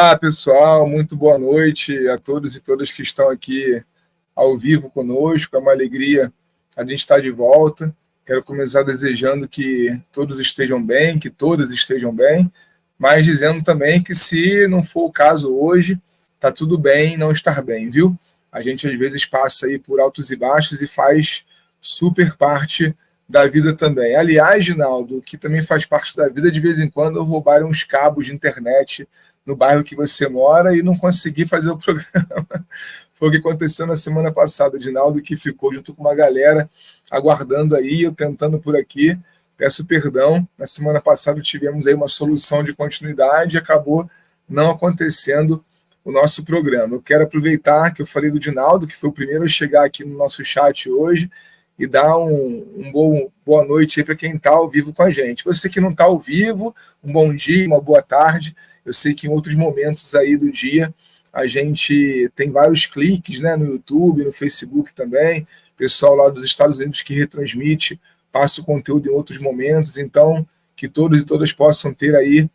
Olá, pessoal, muito boa noite a todos e todas que estão aqui ao vivo conosco. É uma alegria a gente estar de volta. Quero começar desejando que todos estejam bem, que todas estejam bem, mas dizendo também que se não for o caso hoje, tá tudo bem não estar bem, viu? A gente às vezes passa aí por altos e baixos e faz super parte da vida também. Aliás, Ginaldo, que também faz parte da vida, de vez em quando roubarem uns cabos de internet no bairro que você mora e não conseguir fazer o programa. Foi o que aconteceu na semana passada, Dinaldo, que ficou junto com uma galera aguardando aí, eu tentando por aqui. Peço perdão, na semana passada tivemos aí uma solução de continuidade e acabou não acontecendo o nosso programa. Eu quero aproveitar que eu falei do Dinaldo, que foi o primeiro a chegar aqui no nosso chat hoje, e dar boa noite aí para quem está ao vivo com a gente. Você que não está ao vivo, um bom dia, uma boa tarde. Eu sei que em outros momentos aí do dia a gente tem vários cliques, né, no YouTube, no Facebook também, pessoal lá dos Estados Unidos que retransmite, passa o conteúdo em outros momentos, então que todos e todas possam ter aí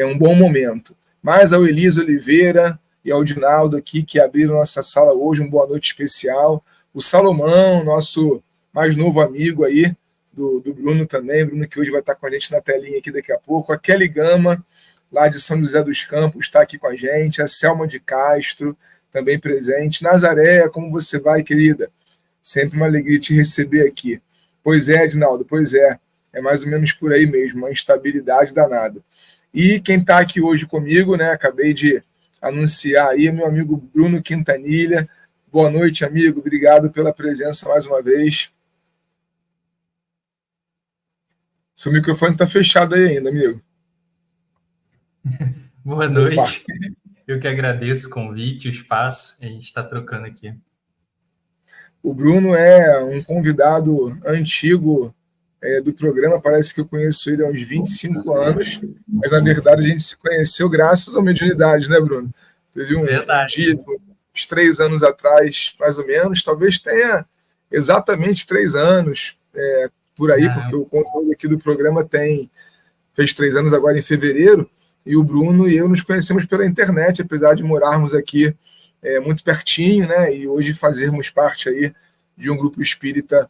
um bom momento. Mas ao Elisa Oliveira e ao Dinaldo aqui que abriram nossa sala hoje, uma boa noite especial. O Salomão, nosso mais novo amigo aí, do Bruno também, Bruno que hoje vai estar com a gente na telinha aqui daqui a pouco. A Kelly Gama, lá de São José dos Campos, está aqui com a gente. A Selma de Castro, também presente. Nazaré, como você vai, querida? Sempre uma alegria te receber aqui. Pois é, Edinaldo, pois é. É mais ou menos por aí mesmo, uma instabilidade danada. E quem está aqui hoje comigo, né? Acabei de anunciar aí, meu amigo Bruno Quintanilha. Boa noite, amigo. Obrigado pela presença mais uma vez. Seu microfone está fechado aí ainda, amigo. Boa noite. Opa. Eu que agradeço o convite, o espaço, a gente está trocando aqui. O Bruno é um convidado antigo do programa, parece que eu conheço ele há uns 25 anos, mas na verdade a gente se conheceu graças à mediunidade, né, Bruno? Teve um dia, uns 3 anos atrás, mais ou menos, talvez tenha exatamente 3 anos, por aí, porque o conteúdo aqui do programa fez 3 anos agora em fevereiro, e o Bruno e eu nos conhecemos pela internet, apesar de morarmos aqui muito pertinho, né, e hoje fazermos parte aí de um grupo espírita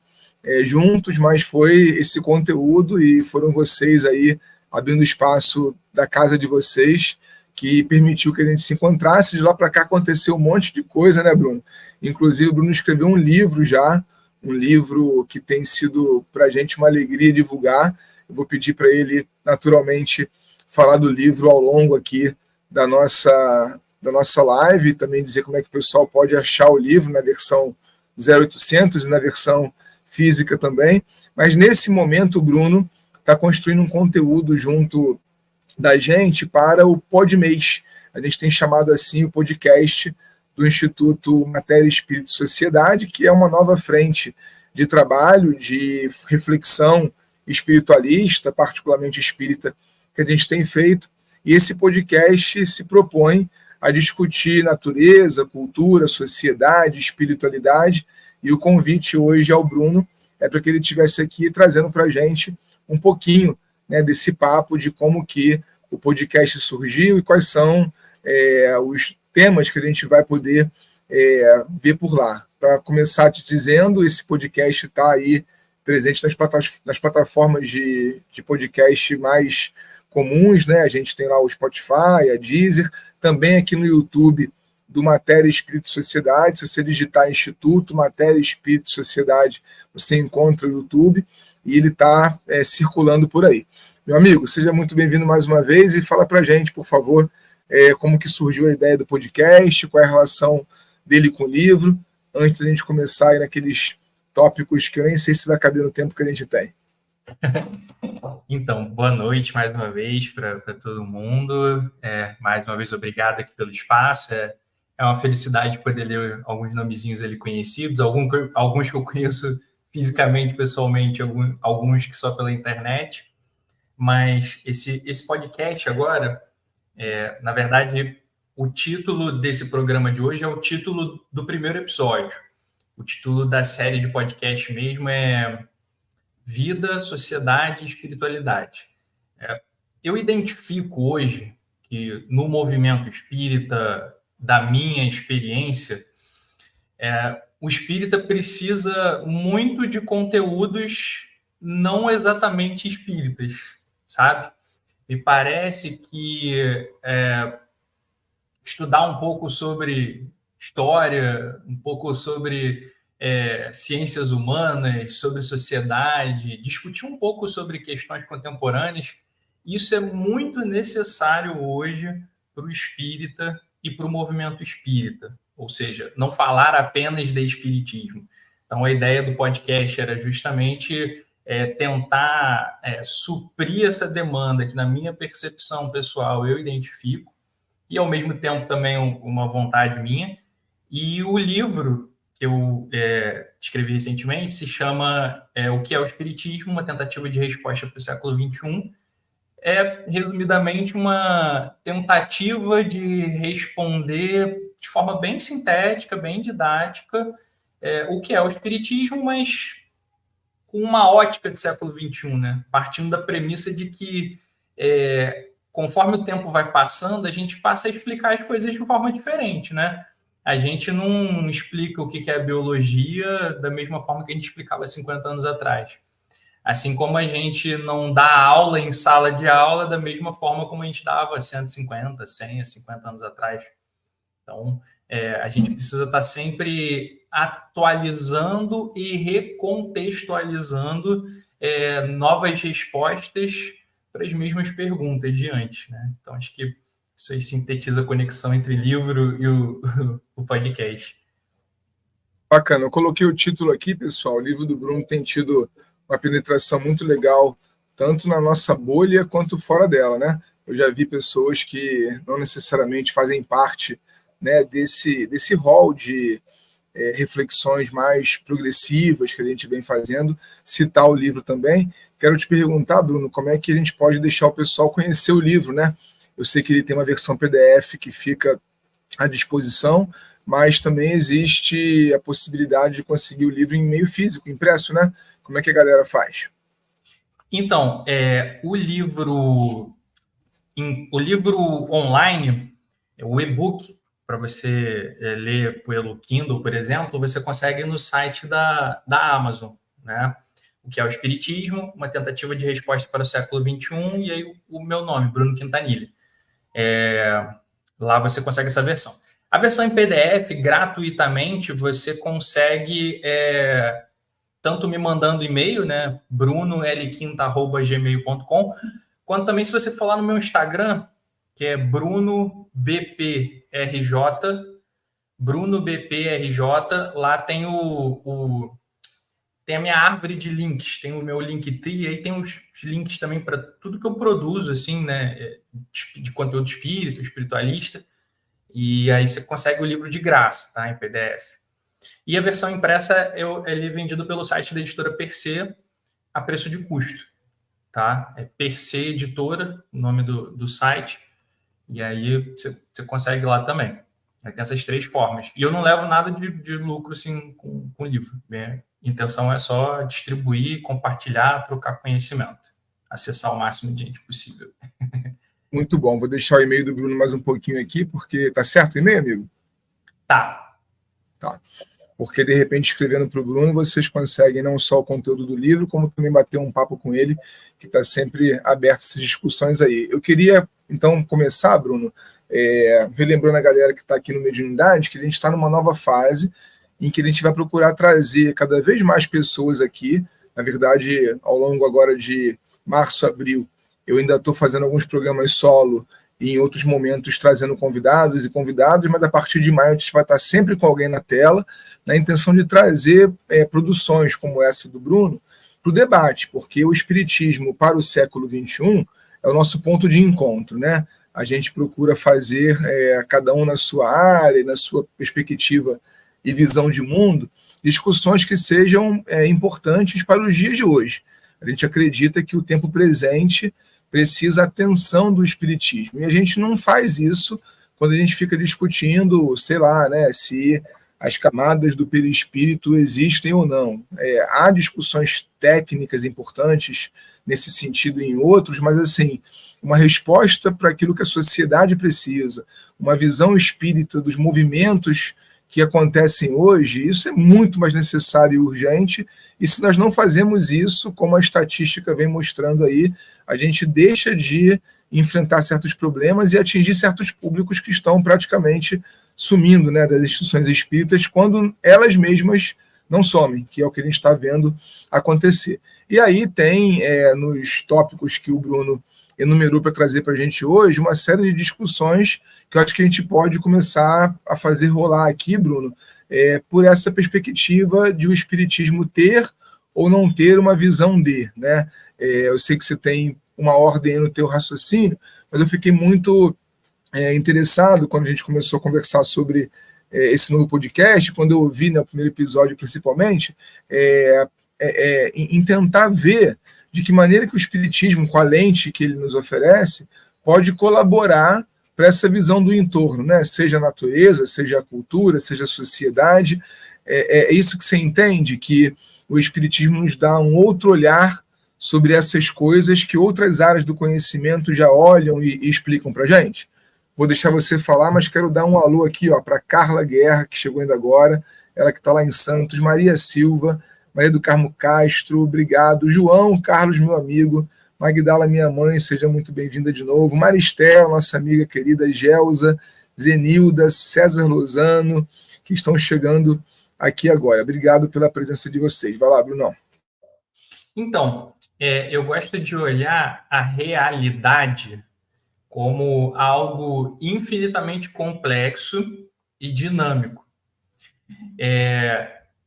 juntos, mas foi esse conteúdo e foram vocês aí abrindo espaço da casa de vocês que permitiu que a gente se encontrasse. De lá para cá aconteceu um monte de coisa, né, Bruno? Inclusive o Bruno escreveu um livro já, um livro que tem sido para a gente uma alegria divulgar. Eu vou pedir para ele, naturalmente, falar do livro ao longo aqui da nossa live, e também dizer como é que o pessoal pode achar o livro na versão 0800 e na versão física também. Mas nesse momento o Bruno está construindo um conteúdo junto da gente para o Podmês. A gente tem chamado assim o podcast do Instituto Matéria, Espírito e Sociedade, que é uma nova frente de trabalho, de reflexão espiritualista, particularmente espírita, que a gente tem feito. E esse podcast se propõe a discutir natureza, cultura, sociedade, espiritualidade. E o convite hoje ao Bruno é para que ele estivesse aqui trazendo para a gente um pouquinho, né, desse papo de como que o podcast surgiu e quais são os temas que a gente vai poder ver por lá. Para começar te dizendo, esse podcast está aí presente nas plataformas de podcast mais comuns, né? A gente tem lá o Spotify, a Deezer, também aqui no YouTube do Matéria, Espírito e Sociedade. Se você digitar Instituto Matéria, Espírito e Sociedade, você encontra o YouTube e ele está circulando por aí. Meu amigo, seja muito bem-vindo mais uma vez e fala para a gente, por favor, como que surgiu a ideia do podcast, qual é a relação dele com o livro, antes da gente começar aí naqueles tópicos que eu nem sei se vai caber no tempo que a gente tem. Então, boa noite mais uma vez para todo mundo. Mais uma vez, obrigado aqui pelo espaço. É uma felicidade poder ler alguns nomezinhos ali conhecidos, alguns que eu conheço fisicamente, pessoalmente, alguns que só pela internet. Mas esse podcast agora, na verdade, o título desse programa de hoje é o título do primeiro episódio. O título da série de podcast mesmo é Vida, Sociedade e Espiritualidade. Eu identifico hoje que no movimento espírita, da minha experiência, o espírita precisa muito de conteúdos não exatamente espíritas, sabe? Me parece que estudar um pouco sobre história, um pouco sobre ciências humanas, sobre sociedade, discutir um pouco sobre questões contemporâneas, isso é muito necessário hoje para o espírita e para o movimento espírita, ou seja, não falar apenas de espiritismo. Então, a ideia do podcast era justamente tentar suprir essa demanda que, na minha percepção pessoal, eu identifico, e, ao mesmo tempo, também uma vontade minha. E o livro que eu escrevi recentemente se chama O que é o Espiritismo? Uma tentativa de resposta para o século XXI. É, resumidamente, uma tentativa de responder de forma bem sintética, bem didática, o que é o Espiritismo, mas com uma ótica de século XXI, né? Partindo da premissa de que, conforme o tempo vai passando, a gente passa a explicar as coisas de forma diferente, né? A gente não explica o que é a biologia da mesma forma que a gente explicava 50 anos atrás. Assim como a gente não dá aula em sala de aula da mesma forma como a gente dava 150, 150 anos atrás. Então, a gente precisa estar sempre atualizando e recontextualizando novas respostas para as mesmas perguntas de antes, né? Então, acho que isso aí sintetiza a conexão entre livro e o podcast. Bacana, eu coloquei o título aqui, pessoal. O livro do Bruno tem tido uma penetração muito legal, tanto na nossa bolha quanto fora dela, né? Eu já vi pessoas que não necessariamente fazem parte, né, desse rol de reflexões mais progressivas que a gente vem fazendo, citar o livro também. Quero te perguntar, Bruno, como é que a gente pode deixar o pessoal conhecer o livro, né? Eu sei que ele tem uma versão PDF que fica à disposição, mas também existe a possibilidade de conseguir o livro em meio físico, impresso, né? Como é que a galera faz? Então, o livro online, o e-book, para você ler pelo Kindle, por exemplo, você consegue no site da Amazon, né? O que é o Espiritismo, uma tentativa de resposta para o século XXI, e aí o meu nome, Bruno Quintanilha. Lá você consegue essa versão. A versão em PDF, gratuitamente, você consegue tanto me mandando e-mail, né, brunolquinta@gmail.com, quanto também se você for lá no meu Instagram, que é BrunoBPRJ, lá tem tem a minha árvore de links, tem o meu Linktree, aí tem os links também para tudo que eu produzo, assim, né, de conteúdo espiritualista, e aí você consegue o livro de graça, tá, em PDF. E a versão impressa ele é vendido pelo site da editora Per-Se a preço de custo, tá? É Per-Se Editora, o nome do site, e aí você consegue lá também. Aí tem essas 3 formas. E eu não levo nada de lucro assim, com o livro. Minha intenção é só distribuir, compartilhar, trocar conhecimento. Acessar o máximo de gente possível. Muito bom. Vou deixar o e-mail do Bruno mais um pouquinho aqui, porque tá certo o e-mail, amigo? Tá. Porque, de repente, escrevendo para o Bruno, vocês conseguem não só o conteúdo do livro, como também bater um papo com ele, que está sempre aberto a essas discussões aí. Eu queria, então, começar, Bruno, relembrando a galera que está aqui no Mediunidade, que a gente está numa nova fase em que a gente vai procurar trazer cada vez mais pessoas aqui. Na verdade, ao longo agora de março, abril, eu ainda estou fazendo alguns programas solo e em outros momentos trazendo convidados, mas a partir de maio a gente vai estar sempre com alguém na tela, na intenção de trazer produções como essa do Bruno para o debate, porque o espiritismo para o século XXI é o nosso ponto de encontro, né? A gente procura fazer, cada um na sua área, na sua perspectiva e visão de mundo, discussões que sejam importantes para os dias de hoje. A gente acredita que o tempo presente precisa atenção do espiritismo. E a gente não faz isso quando a gente fica discutindo, sei lá, né, se as camadas do perispírito existem ou não. Há discussões técnicas importantes nesse sentido e em outros, mas assim, uma resposta para aquilo que a sociedade precisa, uma visão espírita dos movimentos que acontecem hoje, isso é muito mais necessário e urgente, e se nós não fazemos isso, como a estatística vem mostrando aí, a gente deixa de enfrentar certos problemas e atingir certos públicos que estão praticamente sumindo, né, das instituições espíritas, quando elas mesmas não somem, que é o que a gente está vendo acontecer. E aí tem, nos tópicos que o Bruno enumerou para trazer para a gente hoje, uma série de discussões que eu acho que a gente pode começar a fazer rolar aqui, Bruno, por essa perspectiva de o Espiritismo ter ou não ter uma visão de, né? Eu sei que você tem uma ordem no teu raciocínio, mas eu fiquei muito interessado quando a gente começou a conversar sobre esse novo podcast, quando eu ouvi no primeiro episódio principalmente, em tentar ver de que maneira que o Espiritismo, com a lente que ele nos oferece, pode colaborar para essa visão do entorno, né? Seja a natureza, seja a cultura, seja a sociedade. É isso que você entende, que o Espiritismo nos dá um outro olhar sobre essas coisas que outras áreas do conhecimento já olham e explicam para a gente? Vou deixar você falar, mas quero dar um alô aqui para Carla Guerra, que chegou ainda agora, ela que está lá em Santos, Maria Silva, Maria do Carmo Castro, obrigado. João Carlos, meu amigo. Magdala, minha mãe, seja muito bem-vinda de novo. Maristela, nossa amiga querida. Gelza, Zenilda, César Lozano, que estão chegando aqui agora. Obrigado pela presença de vocês. Vai lá, Brunão. Então, eu gosto de olhar a realidade como algo infinitamente complexo e dinâmico.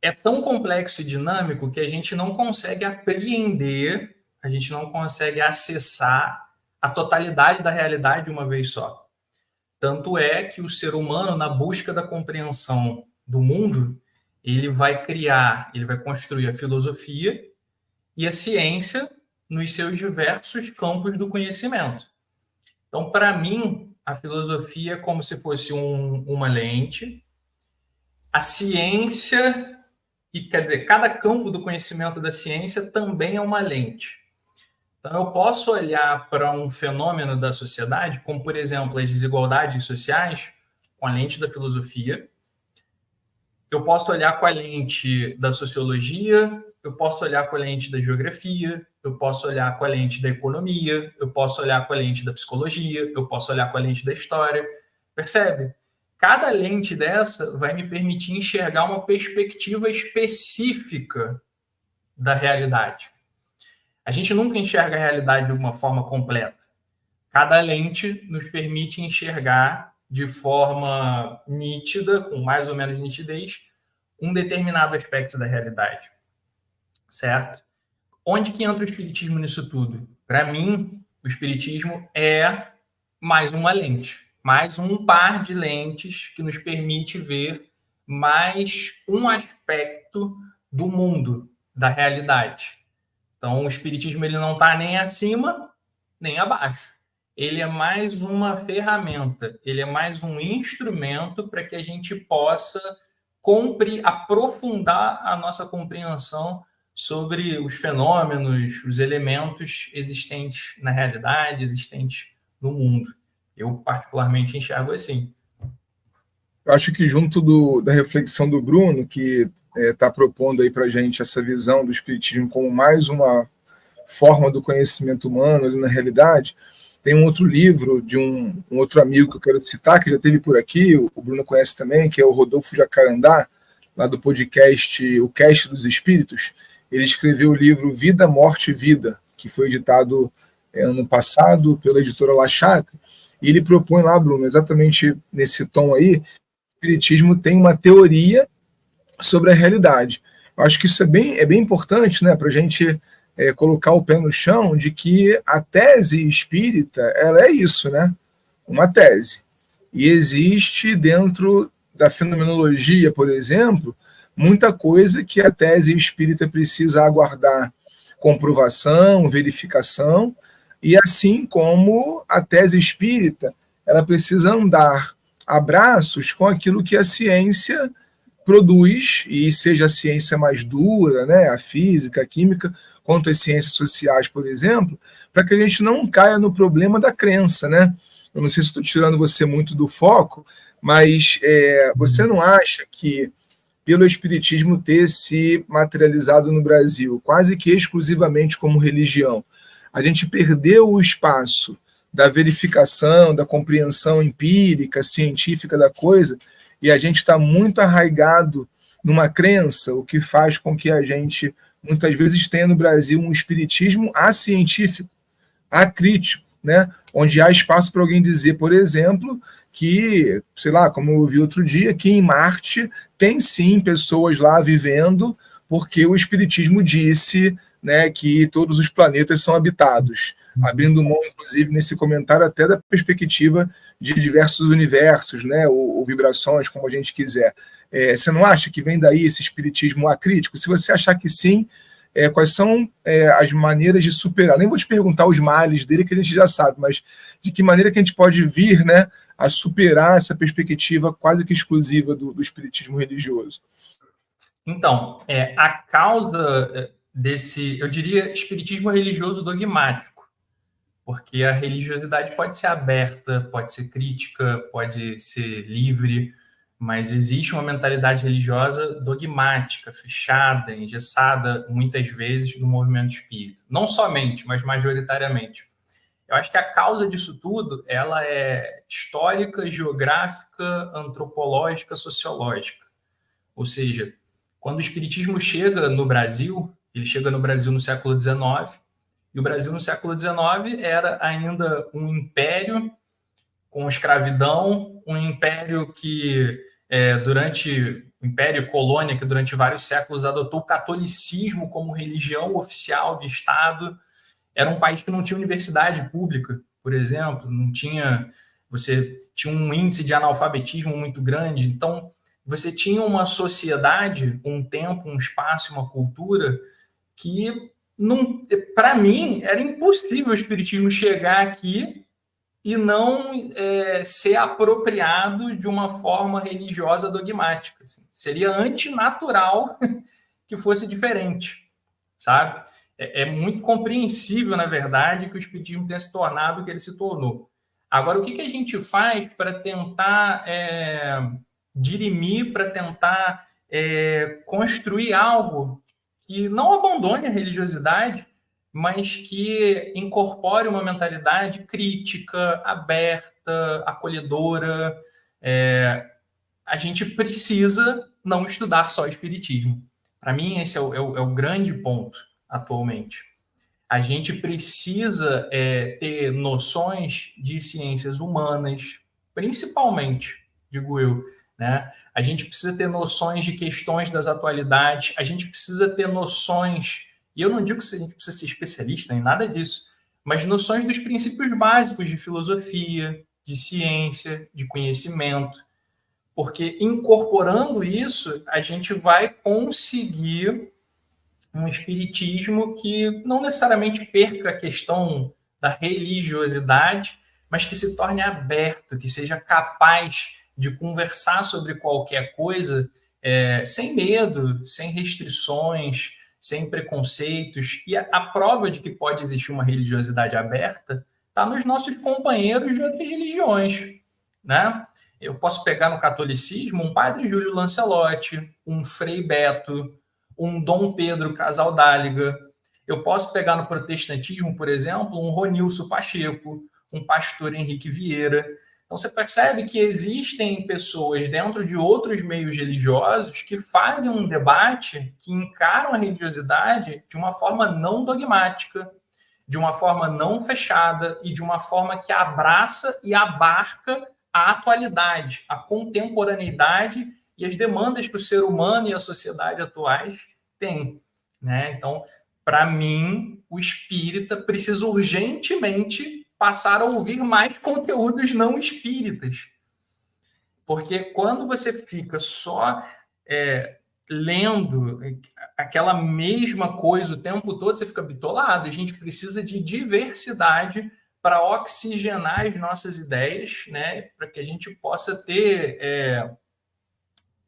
É tão complexo e dinâmico que a gente não consegue apreender, a gente não consegue acessar a totalidade da realidade de uma vez só. Tanto é que o ser humano, na busca da compreensão do mundo, ele vai construir a filosofia e a ciência nos seus diversos campos do conhecimento. Então, para mim, a filosofia é como se fosse uma lente, a ciência, e quer dizer, cada campo do conhecimento da ciência também é uma lente. Então, eu posso olhar para um fenômeno da sociedade, como, por exemplo, as desigualdades sociais, com a lente da filosofia. Eu posso olhar com a lente da sociologia, eu posso olhar com a lente da geografia, eu posso olhar com a lente da economia, eu posso olhar com a lente da psicologia, eu posso olhar com a lente da história. Percebe? Cada lente dessa vai me permitir enxergar uma perspectiva específica da realidade. A gente nunca enxerga a realidade de uma forma completa. Cada lente nos permite enxergar de forma nítida, com mais ou menos nitidez, um determinado aspecto da realidade. Certo? Onde que entra o Espiritismo nisso tudo? Para mim, o Espiritismo é mais uma lente, mais um par de lentes que nos permite ver mais um aspecto do mundo, da realidade. Então, o Espiritismo ele não está nem acima, nem abaixo. Ele é mais uma ferramenta, ele é mais um instrumento para que a gente possa aprofundar a nossa compreensão sobre os fenômenos, os elementos existentes na realidade, existentes no mundo. Eu, particularmente, enxergo assim. Eu acho que junto da reflexão do Bruno, que está propondo aí para a gente essa visão do Espiritismo como mais uma forma do conhecimento humano ali na realidade, tem um outro livro de um outro amigo que eu quero citar, que já esteve por aqui, o Bruno conhece também, que é o Rodolfo Jacarandá, lá do podcast O Cast dos Espíritos. Ele escreveu o livro Vida, Morte e Vida, que foi editado ano passado pela editora La Chatre, e ele propõe lá, Bruno, exatamente nesse tom aí, o Espiritismo tem uma teoria sobre a realidade. Eu acho que isso é bem importante, né, para a gente colocar o pé no chão de que a tese espírita, ela é isso, né? Uma tese. E existe dentro da fenomenologia, por exemplo, muita coisa que a tese espírita precisa aguardar comprovação, verificação, e assim como a tese espírita, ela precisa andar a braços com aquilo que a ciência produz, e seja a ciência mais dura, né, a física, a química, quanto as ciências sociais, por exemplo, para que a gente não caia no problema da crença, né? Eu não sei se estou tirando você muito do foco, mas você não acha que pelo Espiritismo ter se materializado no Brasil quase que exclusivamente como religião, a gente perdeu o espaço da verificação, da compreensão empírica, científica da coisa, e a gente está muito arraigado numa crença, o que faz com que a gente, muitas vezes, tenha no Brasil um espiritismo acientífico, acrítico, né? Onde há espaço para alguém dizer, por exemplo, que, sei lá, como eu vi outro dia, que em Marte tem sim pessoas lá vivendo, porque o Espiritismo disse, né, que todos os planetas são habitados, abrindo mão, inclusive, nesse comentário até da perspectiva de diversos universos, né, ou vibrações, como a gente quiser. Você não acha que vem daí esse espiritismo acrítico? Se você achar que sim, quais são as maneiras de superar? Nem vou te perguntar os males dele, que a gente já sabe, mas de que maneira que a gente pode vir, né, a superar essa perspectiva quase que exclusiva do espiritismo religioso? Então, a causa desse, eu diria, espiritismo religioso dogmático, porque a religiosidade pode ser aberta, pode ser crítica, pode ser livre, mas existe uma mentalidade religiosa dogmática, fechada, engessada, muitas vezes, do movimento espírita. Não somente, mas majoritariamente. Eu acho que a causa disso tudo, ela é histórica, geográfica, antropológica, sociológica. Ou seja, quando o espiritismo chega no Brasil, ele chega no Brasil no século XIX, e o Brasil no século XIX era ainda um império com escravidão, um império que durante o Império Colônia, que durante vários séculos adotou o catolicismo como religião oficial de Estado. Era um país que não tinha universidade pública, por exemplo, não tinha, você tinha um índice de analfabetismo muito grande, então você tinha uma sociedade, um tempo, um espaço, uma cultura que, para mim, era impossível o espiritismo chegar aqui e não ser apropriado de uma forma religiosa dogmática. Assim. Seria antinatural que fosse diferente, sabe? É muito compreensível, na verdade, que o espiritismo tenha se tornado o que ele se tornou. Agora, o que a gente faz para tentar dirimir, para tentar construir algo que não abandone a religiosidade, mas que incorpore uma mentalidade crítica, aberta, acolhedora. A gente precisa não estudar só espiritismo. Para mim, esse é o grande ponto atualmente. A gente precisa ter noções de ciências humanas, principalmente, digo eu. Né? A gente precisa ter noções de questões das atualidades, a gente precisa ter noções, e eu não digo que a gente precisa ser especialista em nada disso, mas noções dos princípios básicos de filosofia, de ciência, de conhecimento, porque incorporando isso, a gente vai conseguir um espiritismo que não necessariamente perca a questão da religiosidade, mas que se torne aberto, que seja capaz de conversar sobre qualquer coisa sem medo, sem restrições, sem preconceitos. E a prova de que pode existir uma religiosidade aberta está nos nossos companheiros de outras religiões, né? Eu posso pegar no catolicismo um padre Júlio Lancelotti, um Frei Beto, um Dom Pedro Casaldáliga. Eu posso pegar no protestantismo, por exemplo, um Ronilson Pacheco, um pastor Henrique Vieira. Então você percebe que existem pessoas dentro de outros meios religiosos que fazem um debate, que encaram a religiosidade de uma forma não dogmática, de uma forma não fechada e de uma forma que abraça e abarca a atualidade, a contemporaneidade e as demandas que o ser humano e a sociedade atuais têm. Né? Então, para mim, o espírita precisa urgentemente passar a ouvir mais conteúdos não espíritas. Porque quando você fica só lendo aquela mesma coisa o tempo todo, você fica bitolado. A gente precisa de diversidade para oxigenar as nossas ideias, né? Para que a gente possa ter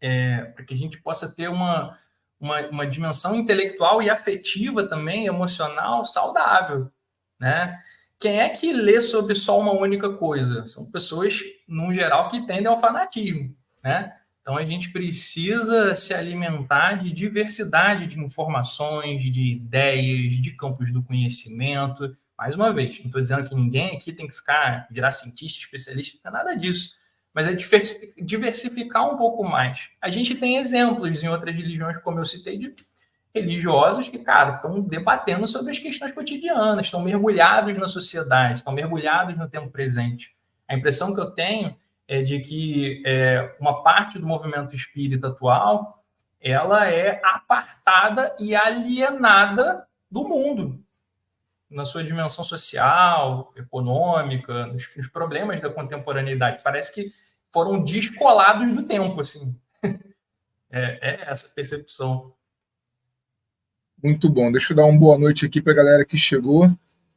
para que a gente possa ter uma dimensão intelectual e afetiva também, emocional, saudável, né? Quem é que lê sobre só uma única coisa? São pessoas, no geral, que tendem ao fanatismo, né? Então, a gente precisa se alimentar de diversidade de informações, de ideias, de campos do conhecimento. Mais uma vez, não estou dizendo que ninguém aqui tem que virar cientista, especialista, não é nada disso. Mas é diversificar um pouco mais. A gente tem exemplos em outras religiões, como eu citei, de religiosos que, cara, estão debatendo sobre as questões cotidianas, estão mergulhados na sociedade, estão mergulhados no tempo presente. A impressão que eu tenho é de que uma parte do movimento espírita atual ela é apartada e alienada do mundo, na sua dimensão social, econômica, nos problemas da contemporaneidade. Parece que foram descolados do tempo, assim. É essa percepção. Muito bom. Deixa eu dar uma boa noite aqui para a galera que chegou.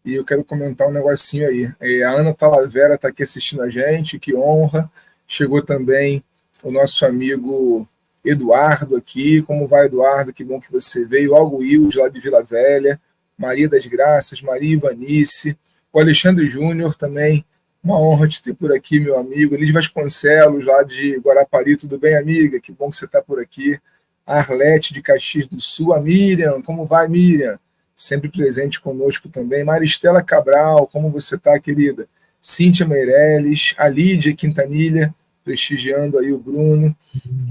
E eu quero comentar um negocinho aí. A Ana Talavera está aqui assistindo a gente, que honra. Chegou também o nosso amigo Eduardo aqui. Como vai, Eduardo? Que bom que você veio. Algo Wilde, lá de Vila Velha. Maria das Graças, Maria Ivanice. O Alexandre Júnior também. Uma honra te ter por aqui, meu amigo. Liz Vasconcelos, lá de Guarapari. Tudo bem, amiga? Que bom que você está por aqui. A Arlete de Caxias do Sul. A Miriam. Como vai, Miriam? Sempre presente conosco também. Maristela Cabral, como você está, querida? Cíntia Meirelles, a Lídia Quintanilha, prestigiando aí o Bruno.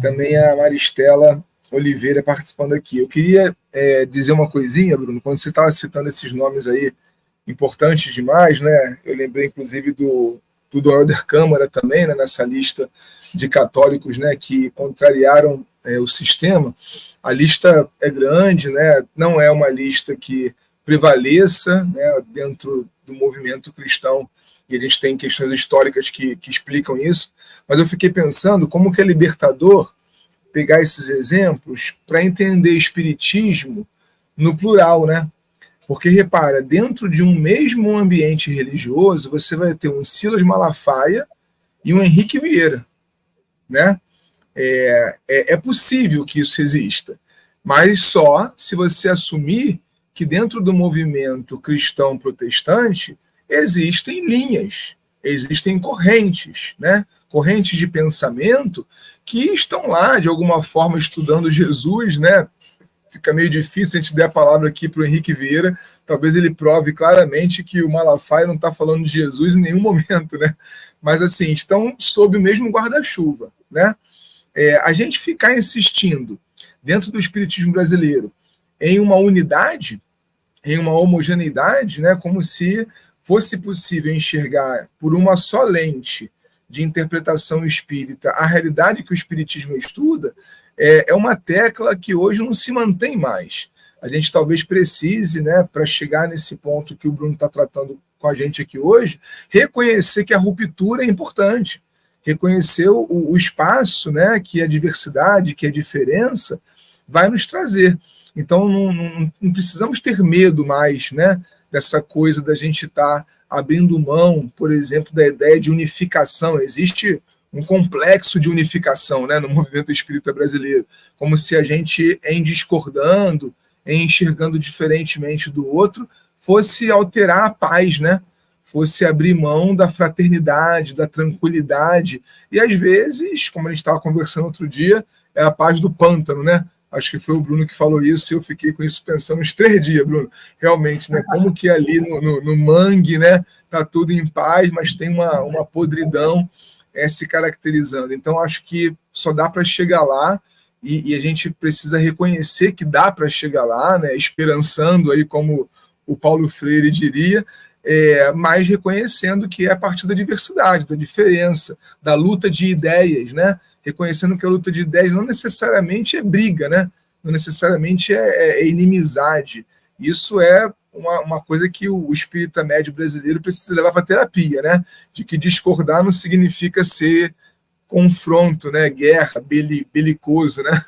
Também a Maristela Oliveira participando aqui. Eu queria dizer uma coisinha, Bruno, quando você estava citando esses nomes aí, importantes demais, né? Eu lembrei, inclusive, do Helder Câmara também, né, nessa lista de católicos, né, que contrariaram o sistema. A lista é grande, né? Não é uma lista que prevaleça, né, dentro do movimento cristão, e a gente tem questões históricas que explicam isso, mas eu fiquei pensando como que é libertador pegar esses exemplos para entender espiritismo no plural, né? Porque, repara, dentro de um mesmo ambiente religioso, você vai ter um Silas Malafaia e um Henrique Vieira, né? É possível que isso exista, mas só se você assumir que dentro do movimento cristão protestante existem linhas, existem correntes, né? Correntes de pensamento que estão lá, de alguma forma, estudando Jesus, né? Fica meio difícil a gente der a palavra aqui para o Henrique Vieira, talvez ele prove claramente que o Malafaia não está falando de Jesus em nenhum momento, né? Mas, assim, estão sob o mesmo guarda-chuva, né? A gente ficar insistindo dentro do espiritismo brasileiro em uma unidade, em uma homogeneidade, né, como se fosse possível enxergar por uma só lente de interpretação espírita a realidade que o espiritismo estuda, é uma tecla que hoje não se mantém mais. A gente talvez precise, né, para chegar nesse ponto que o Bruno está tratando com a gente aqui hoje, reconhecer que a ruptura é importante, reconhecer o espaço, né, que a diversidade, que a diferença vai nos trazer. Então, não precisamos ter medo mais, né, dessa coisa da gente estar abrindo mão, por exemplo, da ideia de unificação. Existe um complexo de unificação, né, no movimento espírita brasileiro, como se a gente, em discordando, em enxergando diferentemente do outro, fosse alterar a paz, né? Fosse abrir mão da fraternidade, da tranquilidade, e às vezes, como a gente estava conversando outro dia, é a paz do pântano, né? Acho que foi o Bruno que falou isso, e eu fiquei com isso pensando uns 3 dias, Bruno. Realmente, né? Como que ali no mangue, né? Tá tudo em paz, mas tem uma podridão se caracterizando. Então, acho que só dá para chegar lá, e a gente precisa reconhecer que dá para chegar lá, né? Esperançando aí, como o Paulo Freire diria, mas reconhecendo que é a partir da diversidade, da diferença, da luta de ideias, né? Reconhecendo que a luta de ideias não necessariamente é briga, né? Não necessariamente é inimizade. Isso é uma coisa que o espírita médio brasileiro precisa levar para terapia, né? De que discordar não significa ser confronto, né? Guerra, belicoso, né?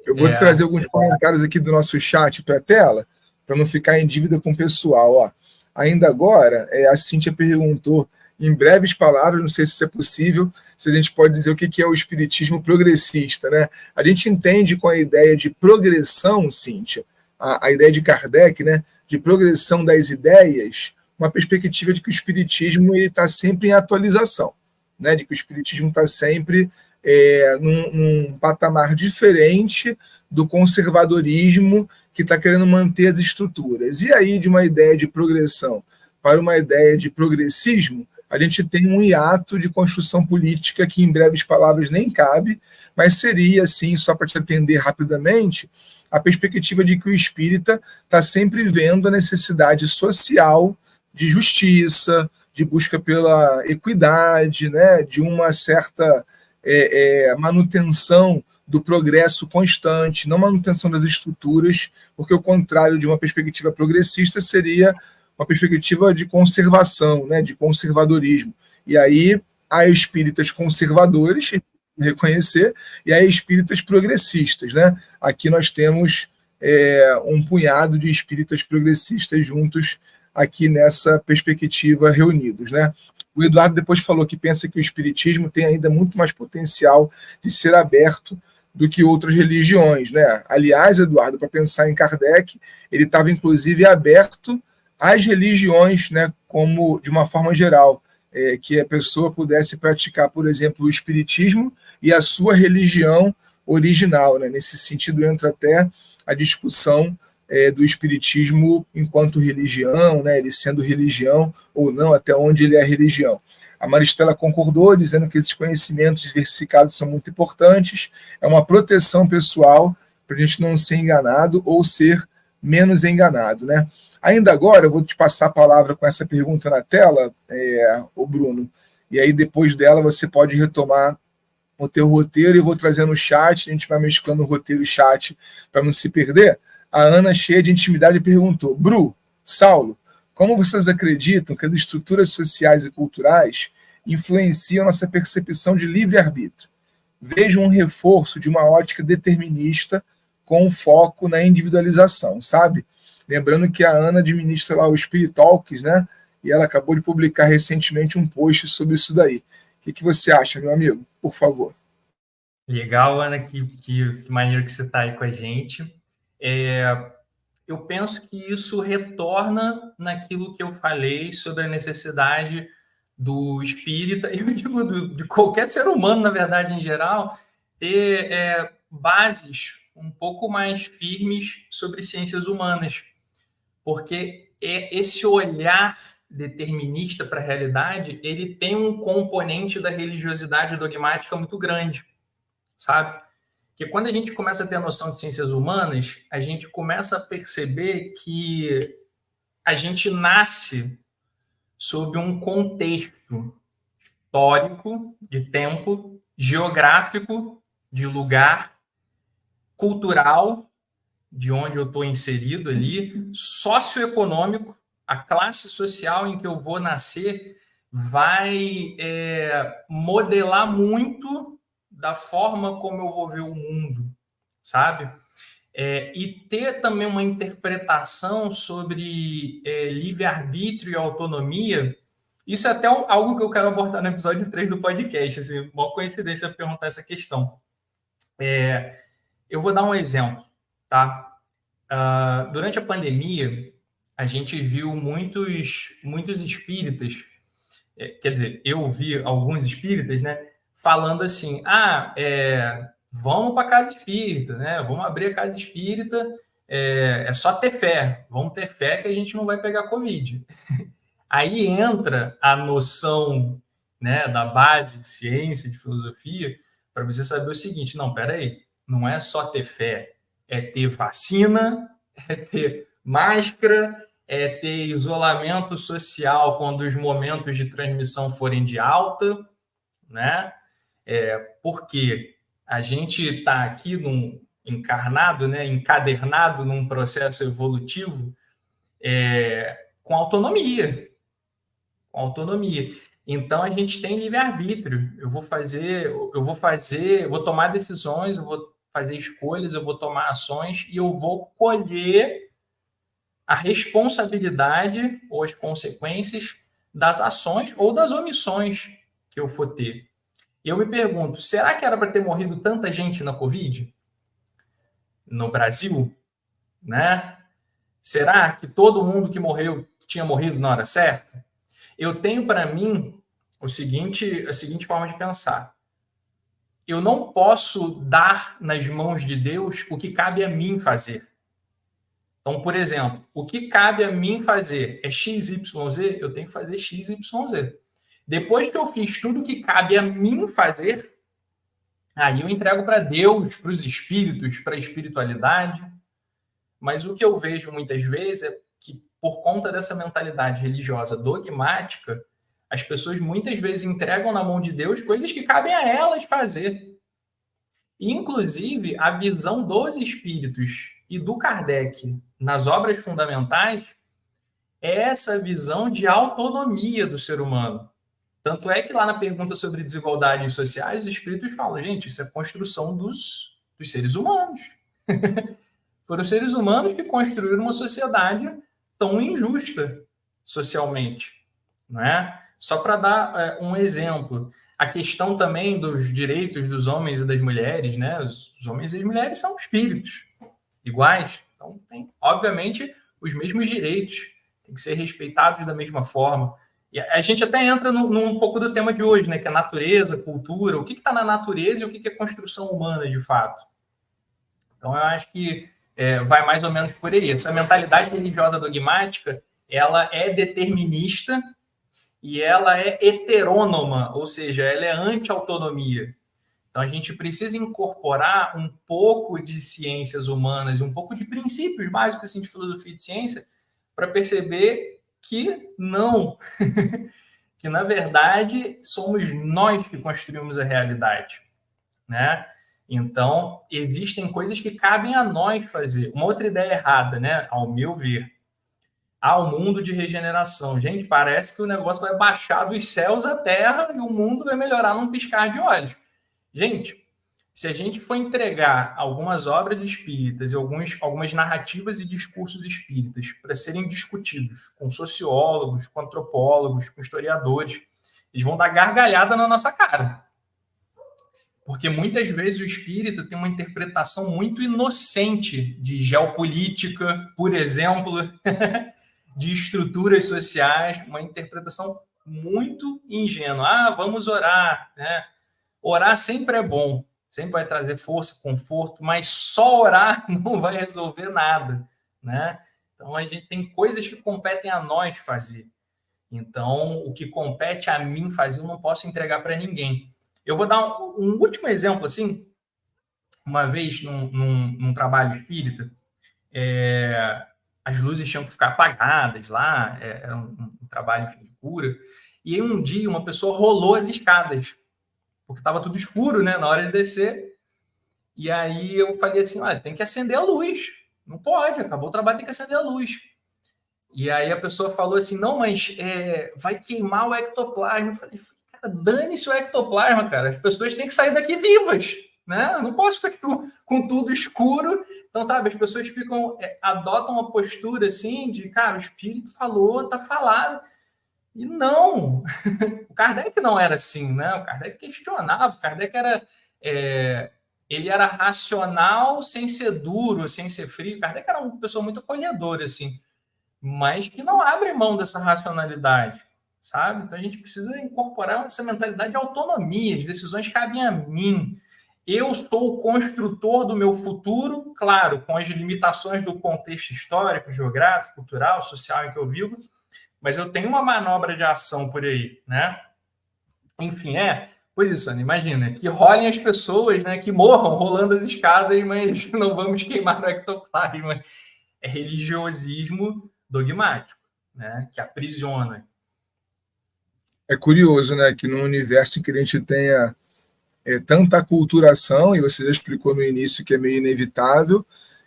Eu vou trazer alguns comentários aqui do nosso chat para a tela, para não ficar em dívida com o pessoal. Ó. Ainda agora, a Cíntia perguntou em breves palavras, não sei se isso é possível, se a gente pode dizer o que é o espiritismo progressista, né? A gente entende com a ideia de progressão, Cíntia, a ideia de Kardec, né, de progressão das ideias, uma perspectiva de que o espiritismo está sempre em atualização, né, de que o espiritismo está sempre num patamar diferente do conservadorismo que está querendo manter as estruturas. E aí, de uma ideia de progressão para uma ideia de progressismo, a gente tem um hiato de construção política que, em breves palavras, nem cabe, mas seria, assim, só para te atender rapidamente, a perspectiva de que o espírita está sempre vendo a necessidade social de justiça, de busca pela equidade, né, de uma certa manutenção do progresso constante, não manutenção das estruturas, porque o contrário de uma perspectiva progressista seria uma perspectiva de conservação, né, de conservadorismo. E aí há espíritas conservadores, reconhecer, e há espíritas progressistas, né? Aqui nós temos um punhado de espíritas progressistas juntos aqui nessa perspectiva reunidos, né? O Eduardo depois falou que pensa que o espiritismo tem ainda muito mais potencial de ser aberto do que outras religiões, né? Aliás, Eduardo, para pensar em Kardec, ele estava inclusive aberto às religiões, né? Como de uma forma geral, que a pessoa pudesse praticar, por exemplo, o espiritismo e a sua religião original, né? Nesse sentido entra até a discussão do espiritismo enquanto religião, né? Ele sendo religião ou não, até onde ele é religião. A Maristela concordou, dizendo que esses conhecimentos diversificados são muito importantes, é uma proteção pessoal para a gente não ser enganado ou ser menos enganado, né? Ainda agora, eu vou te passar a palavra com essa pergunta na tela, o Bruno, e aí depois dela você pode retomar o teu roteiro e eu vou trazer no chat, a gente vai mesclando o roteiro e chat para não se perder. A Ana, cheia de intimidade, perguntou: Bru, Saulo, como vocês acreditam que as estruturas sociais e culturais influenciam nossa percepção de livre-arbítrio? Vejo um reforço de uma ótica determinista com foco na individualização, sabe? Lembrando que a Ana administra lá o Spirit Talks, né? E ela acabou de publicar recentemente um post sobre isso daí. O que você acha, meu amigo? Por favor. Legal, Ana, que maneiro que você está aí com a gente. Eu penso que isso retorna naquilo que eu falei sobre a necessidade do espírita, eu digo de qualquer ser humano, na verdade, em geral, ter bases um pouco mais firmes sobre ciências humanas, porque esse olhar determinista para a realidade, ele tem um componente da religiosidade dogmática muito grande, sabe? Porque quando a gente começa a ter a noção de ciências humanas, a gente começa a perceber que a gente nasce sob um contexto histórico, de tempo, geográfico, de lugar, cultural, de onde eu estou inserido ali, socioeconômico, a classe social em que eu vou nascer vai modelar muito da forma como eu vou ver o mundo, sabe? E ter também uma interpretação sobre livre-arbítrio e autonomia, isso é até algo que eu quero abordar no episódio 3 do podcast, assim, uma coincidência perguntar essa questão. Eu vou dar um exemplo, tá? Durante a pandemia, a gente viu muitos espíritas, quer dizer, eu vi alguns espíritas, né, falando assim, vamos para a casa espírita, né? Vamos abrir a casa espírita, é só ter fé, vamos ter fé que a gente não vai pegar Covid. Aí entra a noção, né, da base de ciência, de filosofia, para você saber o seguinte: não, peraí, não é só ter fé, é ter vacina, é ter máscara, é ter isolamento social quando os momentos de transmissão forem de alta, né? Porque a gente está aqui encarnado, né, encadernado num processo evolutivo com autonomia. Então a gente tem livre-arbítrio. Eu vou tomar decisões, eu vou fazer escolhas, eu vou tomar ações e eu vou colher a responsabilidade ou as consequências das ações ou das omissões que eu for ter. E eu me pergunto, será que era para ter morrido tanta gente na Covid no Brasil, né? Será que todo mundo que morreu tinha morrido na hora certa? Eu tenho para mim a seguinte forma de pensar. Eu não posso dar nas mãos de Deus o que cabe a mim fazer. Então, por exemplo, o que cabe a mim fazer é XYZ, eu tenho que fazer XYZ. Depois que eu fiz tudo o que cabe a mim fazer, aí eu entrego para Deus, para os espíritos, para a espiritualidade. Mas o que eu vejo muitas vezes é que, por conta dessa mentalidade religiosa dogmática, as pessoas muitas vezes entregam na mão de Deus coisas que cabem a elas fazer. Inclusive, a visão dos espíritos e do Kardec nas obras fundamentais é essa visão de autonomia do ser humano. Tanto é que lá na pergunta sobre desigualdades sociais, os espíritos falam, gente, isso é construção dos seres humanos. Foram os seres humanos que construíram uma sociedade tão injusta socialmente, não é? Só para dar um exemplo, a questão também dos direitos dos homens e das mulheres, né? Os homens e as mulheres são espíritos iguais, então tem, obviamente, os mesmos direitos, tem que ser respeitados da mesma forma. E a gente até entra num pouco do tema de hoje, né? Que é natureza, cultura, o que está na natureza e o que é construção humana de fato. Então, eu acho que vai mais ou menos por aí. Essa mentalidade religiosa dogmática, ela é determinista e ela é heterônoma, ou seja, ela é anti-autonomia. Então, a gente precisa incorporar um pouco de ciências humanas, um pouco de princípios básicos assim, de filosofia e de ciência, para perceber que não, que, na verdade, somos nós que construímos a realidade, né? Então, existem coisas que cabem a nós fazer. Uma outra ideia errada, né? Ao meu ver, o mundo de regeneração. Gente, parece que o negócio vai baixar dos céus à terra e o mundo vai melhorar num piscar de olhos. Gente, se a gente for entregar algumas obras espíritas e algumas narrativas e discursos espíritas para serem discutidos com sociólogos, com antropólogos, com historiadores, eles vão dar gargalhada na nossa cara. Porque muitas vezes o espírita tem uma interpretação muito inocente de geopolítica, por exemplo, de estruturas sociais, uma interpretação muito ingênua. Vamos orar, né? Orar sempre é bom, sempre vai trazer força, conforto, mas só orar não vai resolver nada, né? Então, a gente tem coisas que competem a nós fazer. Então, o que compete a mim fazer, eu não posso entregar para ninguém. Eu vou dar um último exemplo, assim. Uma vez, num trabalho espírita, as luzes tinham que ficar apagadas lá, era um trabalho de cura, e aí um dia uma pessoa rolou as escadas, porque estava tudo escuro, né, na hora de descer, e aí eu falei assim, olha, tem que acender a luz, não pode, acabou o trabalho, tem que acender a luz. E aí a pessoa falou assim, não, mas vai queimar o ectoplasma. Eu falei, dane-se o ectoplasma, cara. As pessoas têm que sair daqui vivas, né? Eu não posso ficar aqui com tudo escuro. Então, sabe, as pessoas adotam uma postura assim de, cara, o espírito falou, tá falado. E não! O Kardec não era assim, né? O Kardec questionava, o Kardec era... ele era racional sem ser duro, sem ser frio. O Kardec era uma pessoa muito acolhedora, assim, mas que não abre mão dessa racionalidade, sabe? Então a gente precisa incorporar essa mentalidade de autonomia, as decisões cabem a mim. Eu sou o construtor do meu futuro, claro, com as limitações do contexto histórico, geográfico, cultural, social em que eu vivo, mas eu tenho uma manobra de ação por aí, né? Enfim, pois isso, Ana, imagina, que rolem as pessoas, né, que morram rolando as escadas, mas não vamos queimar o ectoplasma. É religiosismo dogmático, né, que aprisiona. É curioso, né, que no universo em que a gente tenha tanta aculturação, e você já explicou no início que é meio inevitável,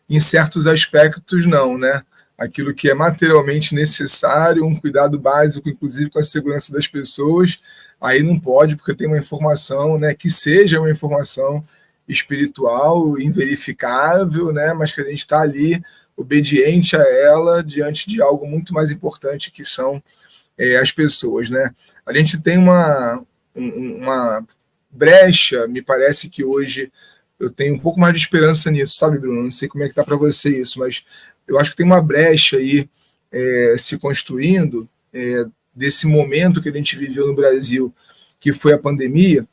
em certos aspectos não, né? Aquilo que é materialmente necessário, um cuidado básico, inclusive com a segurança das pessoas, aí não pode, porque tem uma informação, né, que seja uma informação espiritual, inverificável, né, mas que a gente está ali obediente a ela diante de algo muito mais importante, que são as pessoas, né? A gente tem uma brecha, me parece que hoje eu tenho um pouco mais de esperança nisso, sabe, Bruno? Não sei como é que tá para você isso, mas eu acho que tem uma brecha aí se construindo desse momento que a gente viveu no Brasil, que foi a pandemia.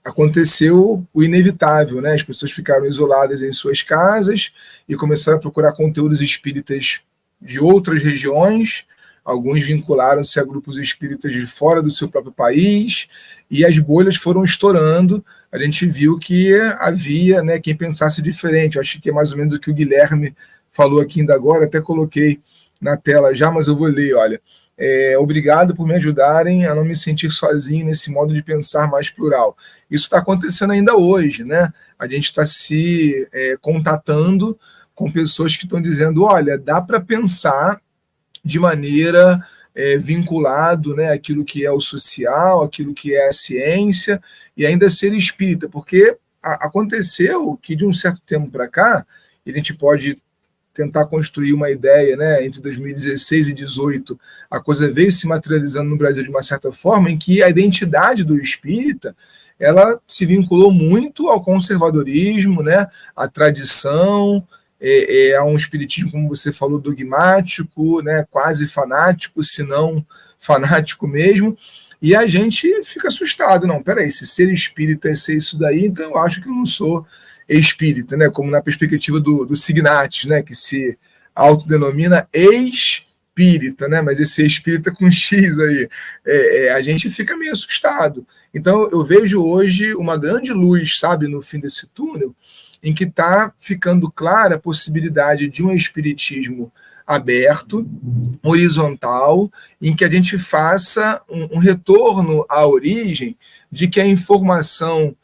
Aconteceu o inevitável, né? As pessoas ficaram isoladas em suas casas e começaram a procurar conteúdos espíritas de outras regiões. Alguns vincularam-se a grupos espíritas de fora do seu próprio país e as bolhas foram estourando. A gente viu que havia, né, quem pensasse diferente. Eu acho que é mais ou menos o que o Guilherme falou aqui ainda agora, até coloquei na tela já, mas eu vou ler, olha. Obrigado por me ajudarem a não me sentir sozinho nesse modo de pensar mais plural. Isso está acontecendo ainda hoje, né? A gente está se contatando com pessoas que estão dizendo, olha, dá para pensar de maneira vinculado, né, aquilo que é o social, aquilo que é a ciência, e ainda ser espírita, porque aconteceu que de um certo tempo para cá, a gente pode tentar construir uma ideia, né, entre 2016 e 2018, a coisa veio se materializando no Brasil de uma certa forma, em que a identidade do espírita ela se vinculou muito ao conservadorismo, né, à tradição, a um espiritismo, como você falou, dogmático, né, quase fanático, se não fanático mesmo, e a gente fica assustado, não, peraí, se ser espírita é ser isso daí, então eu acho que eu não sou espírita, né? Como na perspectiva do Signatis, né? Que se autodenomina espírita, né? Mas esse espírita com X aí, a gente fica meio assustado. Então eu vejo hoje uma grande luz, sabe, no fim desse túnel, em que está ficando clara a possibilidade de um espiritismo aberto, horizontal, em que a gente faça um retorno à origem de que a informação,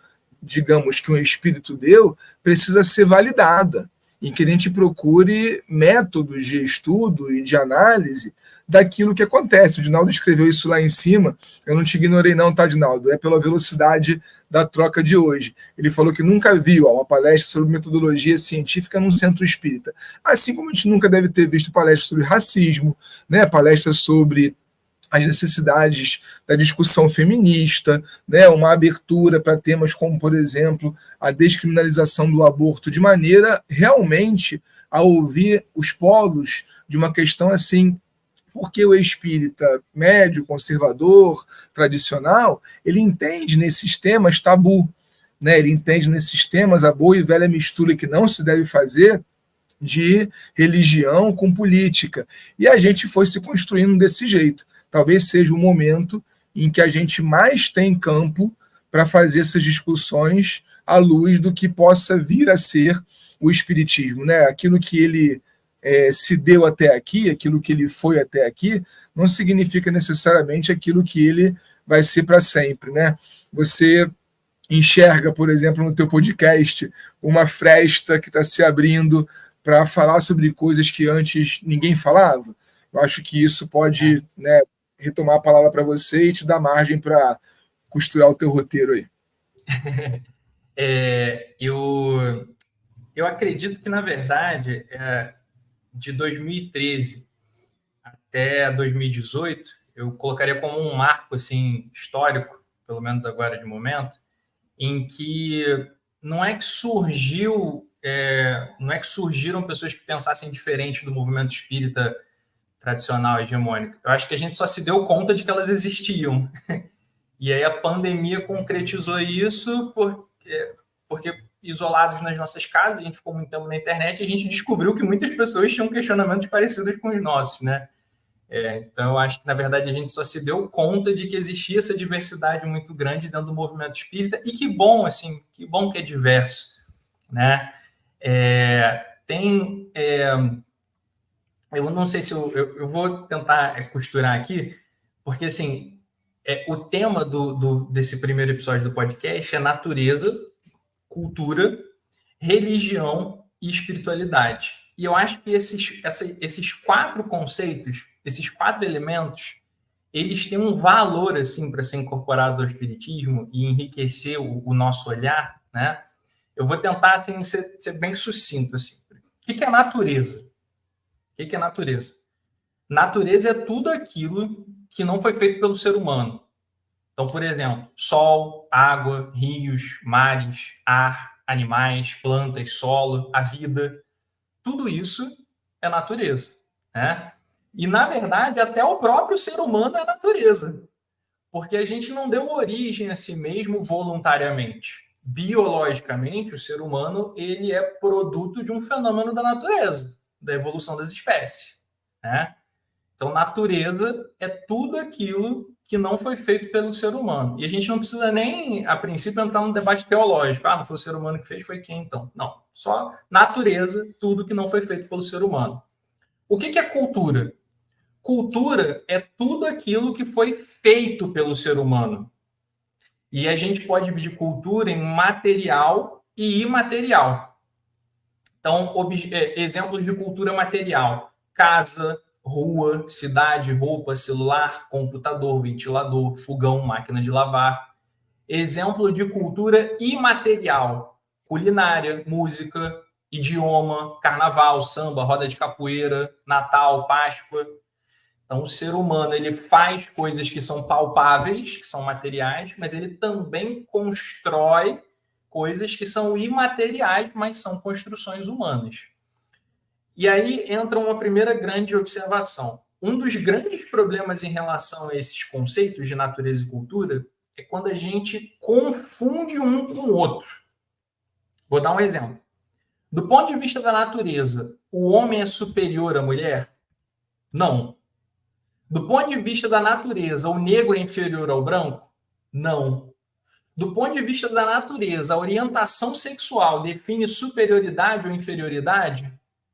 digamos, que um espírito deu, precisa ser validada, em que a gente procure métodos de estudo e de análise daquilo que acontece. O Dinaldo escreveu isso lá em cima, eu não te ignorei não, tá, Dinaldo? É pela velocidade da troca de hoje. Ele falou que nunca viu uma palestra sobre metodologia científica num centro espírita. Assim como a gente nunca deve ter visto palestra sobre racismo, né? Palestra sobre as necessidades da discussão feminista, né, uma abertura para temas como, por exemplo, a descriminalização do aborto, de maneira realmente a ouvir os polos de uma questão assim, porque o espírita médio, conservador, tradicional, ele entende nesses temas tabu, né, ele entende nesses temas a boa e velha mistura que não se deve fazer de religião com política. E a gente foi se construindo desse jeito. Talvez seja o momento em que a gente mais tem campo para fazer essas discussões à luz do que possa vir a ser o espiritismo, né? Aquilo que ele se deu até aqui, aquilo que ele foi até aqui, não significa necessariamente aquilo que ele vai ser para sempre, né? Você enxerga, por exemplo, no teu podcast, uma fresta que está se abrindo para falar sobre coisas que antes ninguém falava. Eu acho que isso pode, né, retomar a palavra para você e te dar margem para costurar o teu roteiro aí. Eu acredito que, na verdade, de 2013 até 2018, eu colocaria como um marco assim, histórico, pelo menos agora de momento, em que não é que surgiram pessoas que pensassem diferente do movimento espírita tradicional, hegemônico. Eu acho que a gente só se deu conta de que elas existiam. E aí a pandemia concretizou isso porque isolados nas nossas casas, a gente ficou muito tempo na internet e a gente descobriu que muitas pessoas tinham questionamentos parecidos com os nossos, né? Então, eu acho que, na verdade, a gente só se deu conta de que existia essa diversidade muito grande dentro do movimento espírita, e que bom, assim, que bom que é diverso, né? Eu não sei se eu vou tentar costurar aqui, porque, assim, o tema desse primeiro episódio do podcast é natureza, cultura, religião e espiritualidade. E eu acho que esses quatro conceitos, esses quatro elementos, eles têm um valor assim para ser incorporados ao espiritismo e enriquecer o nosso olhar, né? Eu vou tentar assim, ser bem sucinto assim. O que é natureza? O que é natureza? Natureza é tudo aquilo que não foi feito pelo ser humano. Então, por exemplo, sol, água, rios, mares, ar, animais, plantas, solo, a vida, tudo isso é natureza, né? E, na verdade, até o próprio ser humano é natureza, porque a gente não deu origem a si mesmo voluntariamente. Biologicamente, o ser humano ele é produto de um fenômeno da natureza, da evolução das espécies, né? Então, natureza é tudo aquilo que não foi feito pelo ser humano. E a gente não precisa nem, a princípio, entrar num debate teológico. Ah, não foi o ser humano que fez, foi quem então? Não. Só natureza, tudo que não foi feito pelo ser humano. O que é cultura? Cultura é tudo aquilo que foi feito pelo ser humano. E a gente pode dividir cultura em material e imaterial. Então, exemplos de cultura material: casa, rua, cidade, roupa, celular, computador, ventilador, fogão, máquina de lavar. Exemplo de cultura imaterial: culinária, música, idioma, carnaval, samba, roda de capoeira, Natal, Páscoa. Então, o ser humano ele faz coisas que são palpáveis, que são materiais, mas ele também constrói coisas que são imateriais, mas são construções humanas. E aí entra uma primeira grande observação. Um dos grandes problemas em relação a esses conceitos de natureza e cultura é quando a gente confunde um com o outro. Vou dar um exemplo. Do ponto de vista da natureza, o homem é superior à mulher? Não. Do ponto de vista da natureza, o negro é inferior ao branco? Não. Do ponto de vista da natureza, a orientação sexual define superioridade ou inferioridade?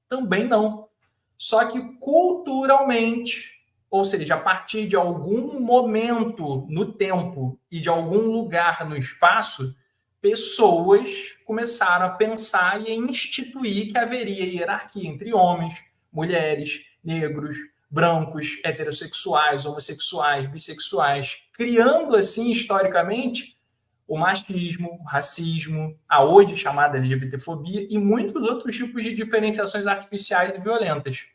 Também não. Só que culturalmente, ou seja, a partir de algum momento no tempo e de algum lugar no espaço, pessoas começaram a pensar e a instituir que haveria hierarquia entre homens, mulheres, negros, brancos, heterossexuais, homossexuais, bissexuais, criando assim, historicamente, o machismo, o racismo, a hoje chamada LGBTfobia e muitos outros tipos de diferenciações artificiais e violentas.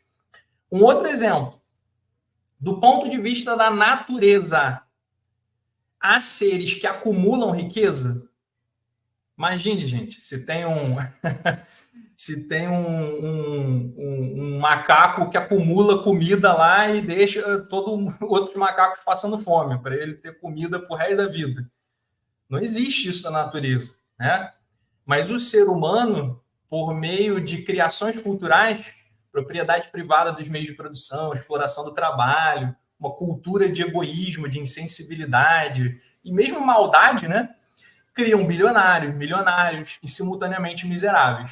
Um outro exemplo, do ponto de vista da natureza, há seres que acumulam riqueza? Imagine, gente, se tem um macaco que acumula comida lá e deixa todos outros macacos passando fome, para ele ter comida pro resto da vida. Não existe isso na natureza, né? Mas o ser humano, por meio de criações culturais, propriedade privada dos meios de produção, exploração do trabalho, uma cultura de egoísmo, de insensibilidade e mesmo maldade, né? Criam bilionários, milionários e simultaneamente miseráveis.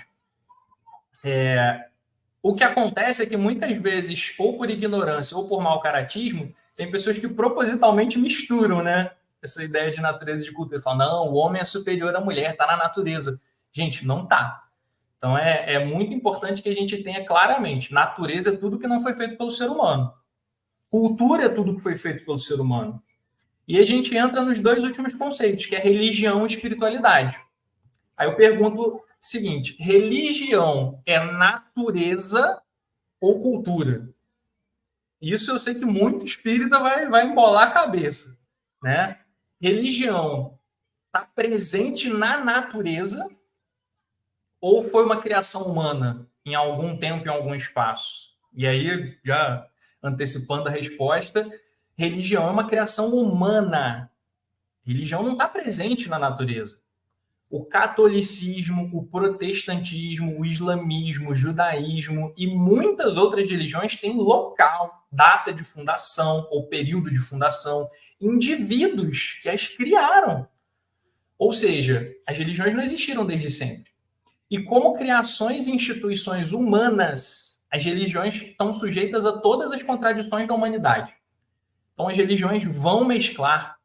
O que acontece é que muitas vezes, ou por ignorância ou por mau caratismo, tem pessoas que propositalmente misturam, né? Essa ideia de natureza e de cultura. Falam, não, o homem é superior à mulher, está na natureza. Gente, não está. Então, é muito importante que a gente tenha claramente, natureza é tudo que não foi feito pelo ser humano. Cultura é tudo que foi feito pelo ser humano. E a gente entra nos dois últimos conceitos, que é religião e espiritualidade. Aí eu pergunto o seguinte, religião é natureza ou cultura? Isso eu sei que muito espírita vai embolar a cabeça, né? Religião está presente na natureza ou foi uma criação humana em algum tempo, em algum espaço? E aí, já antecipando a resposta, religião é uma criação humana. Religião não está presente na natureza. O catolicismo, o protestantismo, o islamismo, o judaísmo e muitas outras religiões têm local, data de fundação ou período de fundação, indivíduos que as criaram. Ou seja, as religiões não existiram desde sempre. E como criações e instituições humanas, as religiões estão sujeitas a todas as contradições da humanidade. Então, as religiões vão mesclar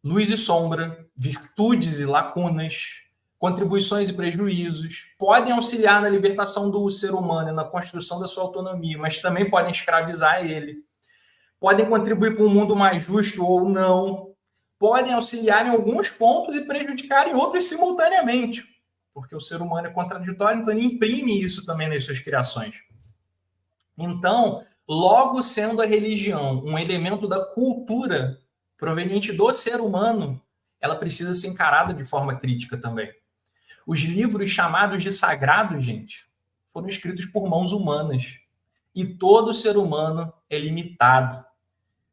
luz e sombra, virtudes e lacunas, contribuições e prejuízos, podem auxiliar na libertação do ser humano e na construção da sua autonomia, mas também podem escravizar ele, podem contribuir para um mundo mais justo ou não, podem auxiliar em alguns pontos e prejudicar em outros simultaneamente, porque o ser humano é contraditório, então ele imprime isso também nas suas criações. Então, Logo, sendo a religião um elemento da cultura proveniente do ser humano, ela precisa ser encarada de forma crítica também. Os livros chamados de sagrados, gente, foram escritos por mãos humanas. E todo ser humano é limitado.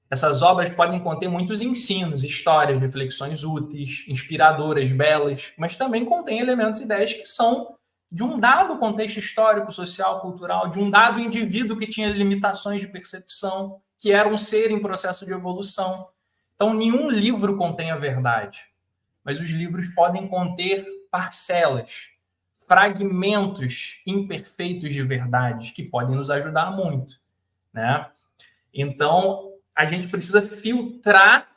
Essas obras podem conter muitos ensinos, histórias, reflexões úteis, inspiradoras, belas, mas também contém elementos e ideias que são de um dado contexto histórico, social, cultural, de um dado indivíduo que tinha limitações de percepção, que era um ser em processo de evolução. Então, nenhum livro contém a verdade, mas os livros podem conter parcelas, fragmentos imperfeitos de verdade, que podem nos ajudar muito, né? Então, a gente precisa filtrar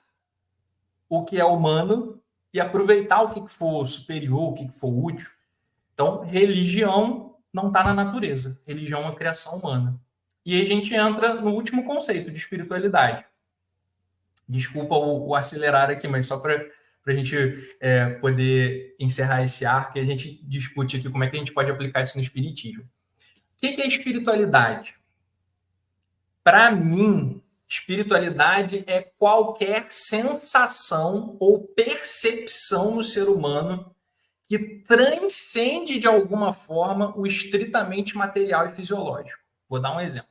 o que é humano e aproveitar o que for superior, o que for útil. Então, religião não está na natureza. Religião é uma criação humana. E aí a gente entra no último conceito de espiritualidade. Desculpa o acelerar aqui, mas só para a gente poder encerrar esse arco e a gente discute aqui como é que a gente pode aplicar isso no espiritismo. O que é espiritualidade? Para mim, espiritualidade é qualquer sensação ou percepção no ser humano que transcende de alguma forma o estritamente material e fisiológico. Vou dar um exemplo.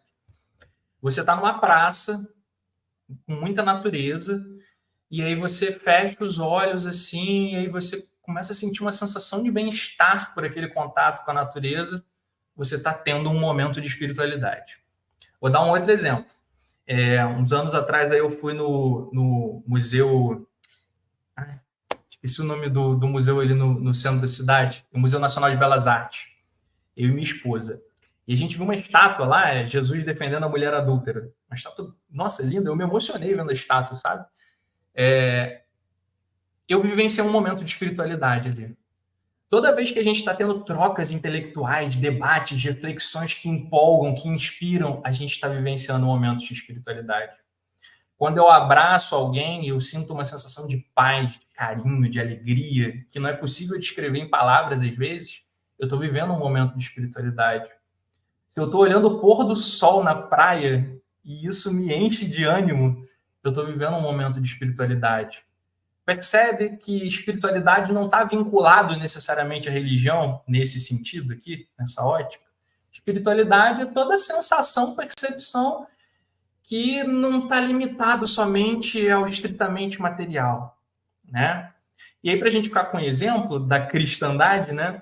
Você está numa praça com muita natureza e aí você fecha os olhos assim e aí você começa a sentir uma sensação de bem-estar por aquele contato com a natureza. Você está tendo um momento de espiritualidade. Vou dar um outro exemplo. Uns anos atrás aí eu fui no museu... Esqueci o nome do museu ali no centro da cidade, o Museu Nacional de Belas Artes. Eu e minha esposa. E a gente viu uma estátua lá, Jesus defendendo a mulher adúltera. Uma estátua, nossa, linda. Eu me emocionei vendo a estátua, sabe? Eu vivenciei um momento de espiritualidade ali. Toda vez que a gente está tendo trocas intelectuais, debates, reflexões que empolgam, que inspiram, a gente está vivenciando um momento de espiritualidade. Quando eu abraço alguém, eu sinto uma sensação de paz, de carinho, de alegria, que não é possível descrever em palavras às vezes. Eu estou vivendo um momento de espiritualidade. Se eu estou olhando o pôr do sol na praia e isso me enche de ânimo, eu estou vivendo um momento de espiritualidade. Percebe que espiritualidade não está vinculado necessariamente à religião, nesse sentido aqui, nessa ótica? Espiritualidade é toda sensação, percepção que não está limitado somente ao estritamente material, né? E aí, para a gente ficar com o exemplo da cristandade, né?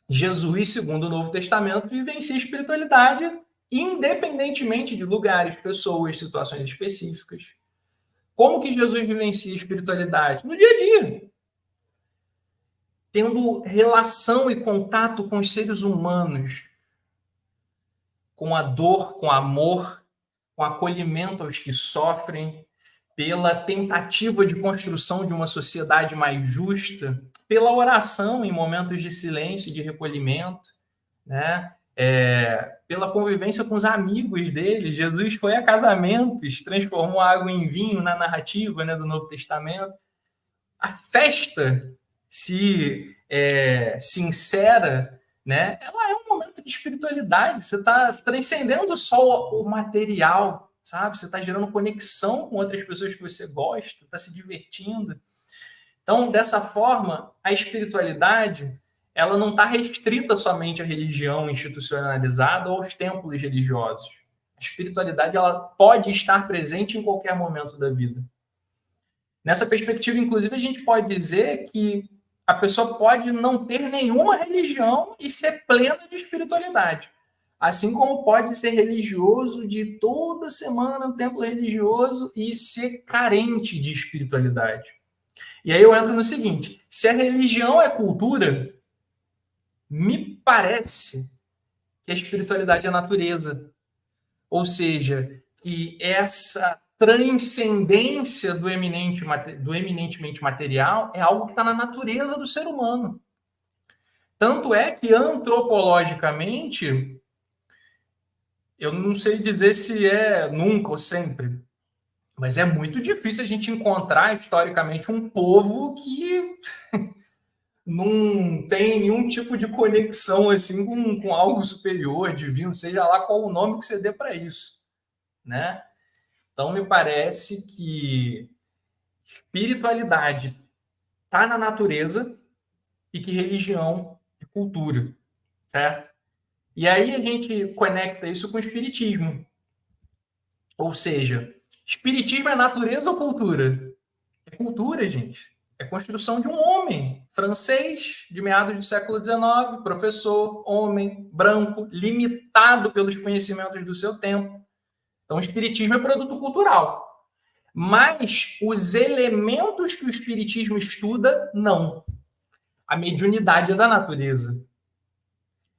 Jesus, segundo o Novo Testamento, vivencia a espiritualidade independentemente de lugares, pessoas, situações específicas. Como que Jesus vivencia a espiritualidade? No dia a dia. Tendo relação e contato com os seres humanos, com a dor, com amor, com acolhimento aos que sofrem, pela tentativa de construção de uma sociedade mais justa, pela oração em momentos de silêncio e de recolhimento, né? Pela convivência com os amigos dele. Jesus foi a casamentos, transformou a água em vinho na narrativa, né, do Novo Testamento. A festa, se sincera, né, ela é um momento de espiritualidade. Você está transcendendo só o material, sabe? Você está gerando conexão com outras pessoas que você gosta, está se divertindo. Então, dessa forma, a espiritualidade ela não está restrita somente à religião institucionalizada ou aos templos religiosos. A espiritualidade ela pode estar presente em qualquer momento da vida. Nessa perspectiva, inclusive, a gente pode dizer que a pessoa pode não ter nenhuma religião e ser plena de espiritualidade. Assim como pode ser religioso de toda semana no templo religioso e ser carente de espiritualidade. E aí eu entro no seguinte: se a religião é cultura, me parece que a espiritualidade é a natureza. Ou seja, que essa transcendência do eminentemente material é algo que está na natureza do ser humano. Tanto é que, antropologicamente, eu não sei dizer se é nunca ou sempre, mas é muito difícil a gente encontrar, historicamente, um povo que não tem nenhum tipo de conexão assim com algo superior, divino, seja lá qual o nome que você dê para isso. né? Então, me parece que espiritualidade está na natureza e que religião é cultura, certo? E aí a gente conecta isso com o espiritismo. Ou seja, espiritismo é natureza ou cultura? É cultura, gente. É construção de um homem francês de meados do século XIX, professor, homem, branco, limitado pelos conhecimentos do seu tempo. Então, o espiritismo é produto cultural. Mas os elementos que o espiritismo estuda, não. A mediunidade é da natureza.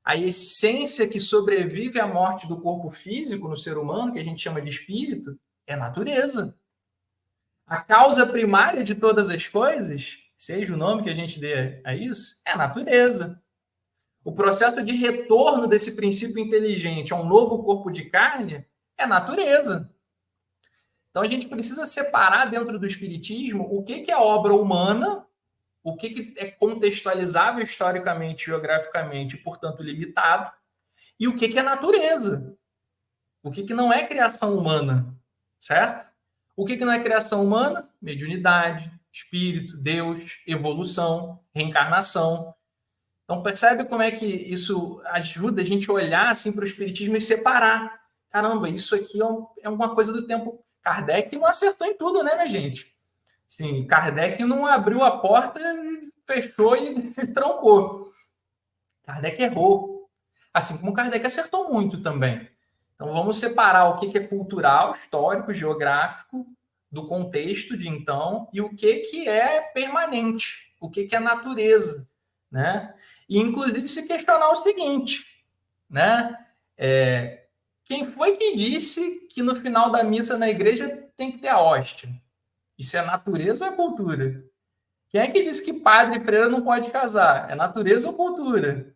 A essência que sobrevive à morte do corpo físico no ser humano, que a gente chama de espírito, é natureza. A causa primária de todas as coisas, seja o nome que a gente dê a isso, é a natureza. O processo de retorno desse princípio inteligente a um novo corpo de carne é a natureza. Então a gente precisa separar dentro do espiritismo o que é obra humana, o que é contextualizável historicamente, geograficamente, portanto limitado, e o que é natureza. O que não é criação humana, certo? O que não é criação humana? Mediunidade, espírito, Deus, evolução, reencarnação. Então percebe como é que isso ajuda a gente a olhar assim, para o espiritismo e separar. Caramba, isso aqui é uma coisa do tempo. Kardec não acertou em tudo, né, minha gente? Sim, Kardec não abriu a porta, fechou e trancou. Kardec errou. Assim como Kardec acertou muito também. Então vamos separar o que é cultural, histórico, geográfico, do contexto de então, e o que é permanente, o que é natureza, né? E inclusive se questionar o seguinte, né? Quem foi que disse que no final da missa na igreja tem que ter a hóstia? Isso é natureza ou é cultura? Quem é que disse que padre e freira não pode casar? É natureza ou cultura?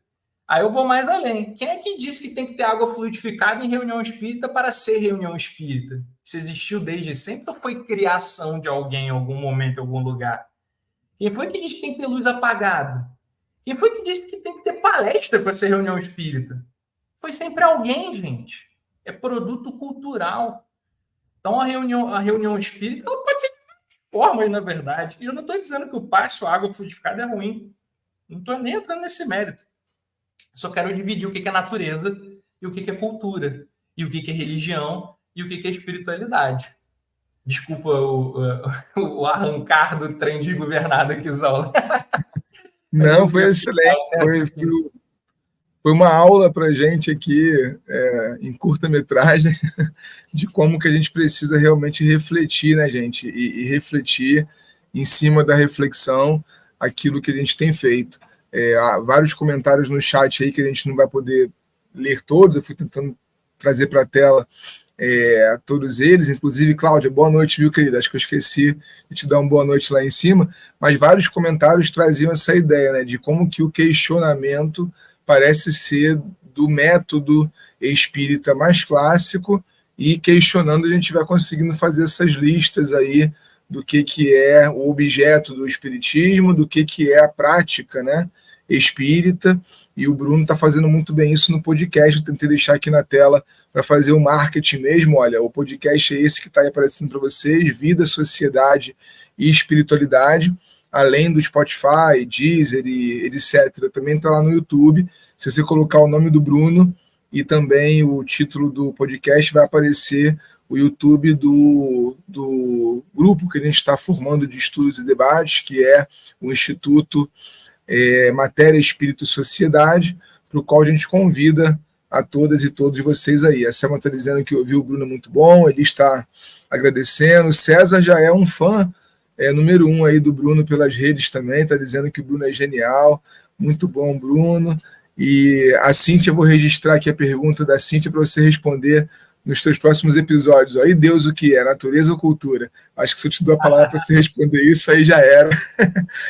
Aí eu vou mais além. Quem é que disse que tem que ter água fluidificada em reunião espírita para ser reunião espírita? Isso existiu desde sempre ou foi criação de alguém em algum momento, em algum lugar? Quem foi que disse que tem que ter luz apagada? Quem foi que disse que tem que ter palestra para ser reunião espírita? Foi sempre alguém, gente. É produto cultural. Então a reunião espírita ela pode ser de formas, na verdade. E eu não estou dizendo que o passe ou a água fluidificada é ruim. Não estou nem entrando nesse mérito. Só quero dividir o que é natureza e o que é cultura, e o que é religião e o que é espiritualidade. Desculpa o arrancar do trem desgovernado aqui, Zol. Não, foi excelente. Foi uma aula para a gente aqui, em curta-metragem, de como que a gente precisa realmente refletir, né, gente? E refletir em cima da reflexão aquilo que a gente tem feito. Há vários comentários no chat aí que a gente não vai poder ler todos, eu fui tentando trazer para a tela todos eles, inclusive, Cláudia, boa noite, viu, querida? Acho que eu esqueci de te dar uma boa noite lá em cima, mas vários comentários traziam essa ideia, né, de como que o questionamento parece ser do método espírita mais clássico, e questionando a gente vai conseguindo fazer essas listas aí do que é o objeto do espiritismo, do que é a prática, né, espírita, e o Bruno está fazendo muito bem isso no podcast. Eu tentei deixar aqui na tela para fazer o marketing mesmo. Olha, o podcast é esse que está aí aparecendo para vocês, Vida, Sociedade e Espiritualidade, além do Spotify, Deezer e etc. Também está lá no YouTube. Se você colocar o nome do Bruno e também o título do podcast, vai aparecer o YouTube do grupo que a gente está formando de estudos e debates, que é o Instituto Matéria, Espírito e Sociedade, para o qual a gente convida a todas e todos vocês aí. A Selma está dizendo que ouviu o Bruno muito bom, ele está agradecendo. César já é um fã número 1 aí do Bruno pelas redes também, está dizendo que o Bruno é genial. Muito bom, Bruno. E a Cíntia, eu vou registrar aqui a pergunta da Cíntia para você responder nos teus próximos episódios. Aí Deus, o que é? Natureza ou cultura? Acho que se eu te dou a palavra para você responder isso, aí já era.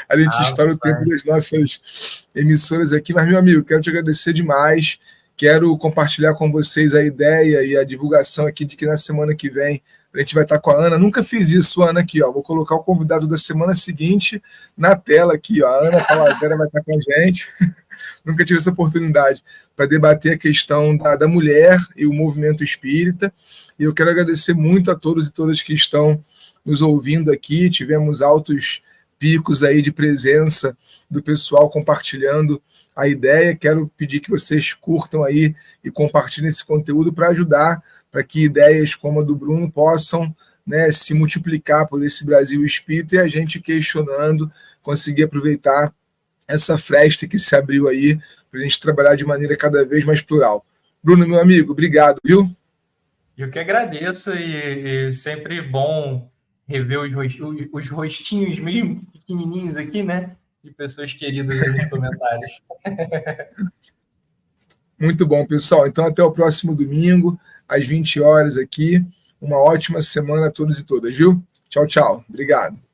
A gente estoura o tempo das nossas emissoras aqui. Mas, meu amigo, quero te agradecer demais. Quero compartilhar com vocês a ideia e a divulgação aqui de que na semana que vem A gente vai estar com a Ana. Nunca fiz isso, Ana, aqui, ó. Vou colocar o convidado da semana seguinte na tela aqui, ó. A Ana Talavera vai estar com a gente. Nunca tive essa oportunidade para debater a questão da mulher e o movimento espírita. E eu quero agradecer muito a todos e todas que estão nos ouvindo aqui. Tivemos altos picos aí de presença do pessoal compartilhando a ideia. Quero pedir que vocês curtam aí e compartilhem esse conteúdo para ajudar, para que ideias como a do Bruno possam, né, se multiplicar por esse Brasil espírita e a gente questionando, conseguir aproveitar essa fresta que se abriu aí para a gente trabalhar de maneira cada vez mais plural. Bruno, meu amigo, obrigado, viu? Eu que agradeço e sempre bom rever os rostinhos meio pequenininhos aqui, né? De pessoas queridas aí nos comentários. Muito bom, pessoal. Então, até o próximo domingo, às 20 horas aqui. Uma ótima semana a todos e todas, viu? Tchau, tchau. Obrigado.